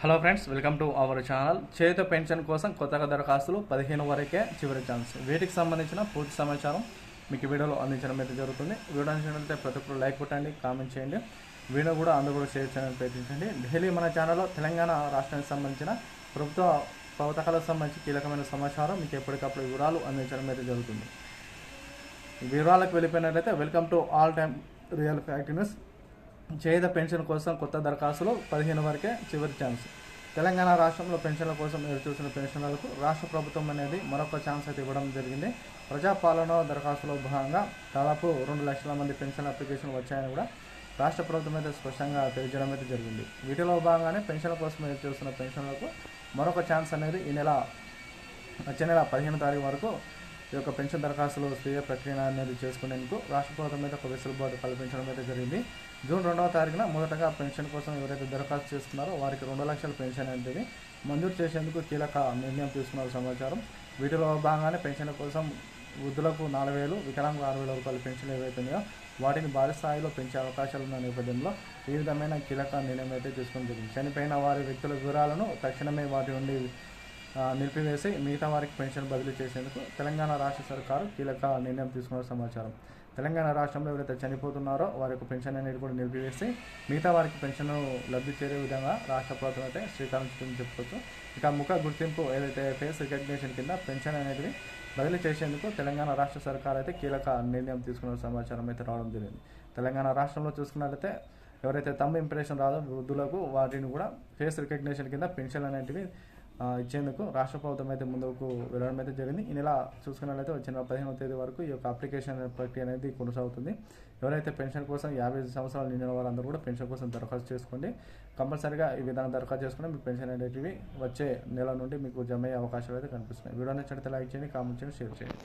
Hello friends, welcome to our channel. చేత pension కోసం కొత్తగా దరఖాస్తులు 15 వరకే చివరి ఛాన్స్. వీటికి సంబంధించిన పూర్తి సమాచారం మీకు వీడియోలో అందించడం అయితే జరుగుతుంది. వీడియో అందించినట్లయితే ప్రతి ఒక్కరు లైక్ కొట్టండి, కామెంట్ చేయండి. వీడియో కూడా అందరూ కూడా షేర్ చేయడానికి ప్రయత్నించండి. ఢిల్లీ మన ఛానల్లో తెలంగాణ రాష్ట్రానికి సంబంధించిన ప్రభుత్వ పథకాలకు సంబంధించి కీలకమైన సమాచారం మీకు ఎప్పటికప్పుడు వివరాలు అందించడం అయితే జరుగుతుంది. ఈ వివరాలకు వెళ్ళిపోయినట్లయితే welcome to all time real fact news. చేద పెన్షన్ కోసం కొత్త దరఖాస్తులు 15 వరకే చివరి ఛాన్స్. తెలంగాణ రాష్ట్రంలో పెన్షన్ల కోసం ఎదురుచూసిన పెన్షనర్లకు రాష్ట్ర ప్రభుత్వం అనేది మరొక ఛాన్స్ అయితే ఇవ్వడం జరిగింది. ప్రజాపాలన దరఖాస్తులో భాగంగా దాదాపు 2 లక్షల మంది పెన్షన్ అప్లికేషన్లు వచ్చాయని కూడా రాష్ట్ర ప్రభుత్వం అయితే స్పష్టంగా తెలియజేయడం అయితే జరిగింది. వీటిలో భాగంగానే పెన్షన్ల కోసం ఎదురుచూస్తున్న పెన్షన్లకు మరొక ఛాన్స్ అనేది వచ్చే నెల 15 తారీఖు వరకు ఈ యొక్క పెన్షన్ దరఖాస్తులు స్వీయ ప్రక్రియ అనేది చేసుకునేందుకు రాష్ట్ర ప్రభుత్వం అయితే ఒక వెసులుబాటు కల్పించడం అయితే జరిగింది. జూన్ 2వ తారీఖున మొదటగా పెన్షన్ కోసం ఎవరైతే దరఖాస్తు చేసుకున్నారో వారికి 2 లక్షల పెన్షన్ అనేది మంజూరు చేసేందుకు కీలక నిర్ణయం తీసుకున్న సమాచారం. వీటిలో భాగంగానే పెన్షన్ కోసం వృద్ధులకు 4,000, వికలాంగులకు 6,000 రూపాయల పెన్షన్లు ఏవైతున్నాయో వాటిని భారీ స్థాయిలో పెంచే అవకాశాలు ఉన్న నేపథ్యంలో ఈ విధమైన కీలక నిర్ణయం అయితే తీసుకోవడం జరిగింది. చనిపోయిన వారి వ్యక్తుల వివరాలను తక్షణమే వాటి నుండి నిలిపివేసి మిగతా వారికి పెన్షన్ బదిలీ చేసేందుకు తెలంగాణ రాష్ట్ర సర్కారు కీలక నిర్ణయం తీసుకున్న సమాచారం. తెలంగాణ రాష్ట్రంలో ఎవరైతే చనిపోతున్నారో వారి యొక్క పెన్షన్ అనేది కూడా నిలిపివేసి మిగతా వారికి పెన్షన్ లబ్ధి చేరే విధంగా రాష్ట్ర ప్రభుత్వం అయితే శ్రీకారం చుట్టూ చెప్పుకోవచ్చు. ఇక ముఖ గుర్తింపు ఏదైతే ఫేస్ రికగ్నిషన్ కింద పెన్షన్ అనేది బదిలీ చేసేందుకు తెలంగాణ రాష్ట్ర సర్కారు అయితే కీలక నిర్ణయం తీసుకున్న సమాచారం అయితే రావడం జరిగింది. తెలంగాణ రాష్ట్రంలో చూసుకున్నట్లయితే ఎవరైతే థంబ్ ఇంప్రెషన్ రాదో వృద్ధులకు వాటిని కూడా ఫేస్ రికగ్నిషన్ కింద పెన్షన్ అనేటివి ఇచ్చేందుకు రాష్ట్ర ప్రభుత్వం అయితే ముందుకు వెళ్ళడం అయితే జరిగింది. ఈ నెల చూసుకున్నట్లయితే వచ్చిన 15వ తేదీ వరకు ఈ యొక్క అప్లికేషన్ ప్రక్రియ అనేది కొనసాగుతుంది. ఎవరైతే పెన్షన్ కోసం 50 సంవత్సరాలు నిండిన వారందరూ కూడా పెన్షన్ కోసం దరఖాస్తు చేసుకోండి. కంపల్సరీగా ఈ విధంగా దరఖాస్తు చేసుకుని మీకు పెన్షన్ అనేటివి వచ్చే నెల నుండి మీకు జమ అయ్యే అవకాశాలు అయితే కనిపిస్తున్నాయి. వీడియో నచ్చినట్లయితే లైక్ చేయండి, కామెంట్ చేయండి, షేర్ చేయండి.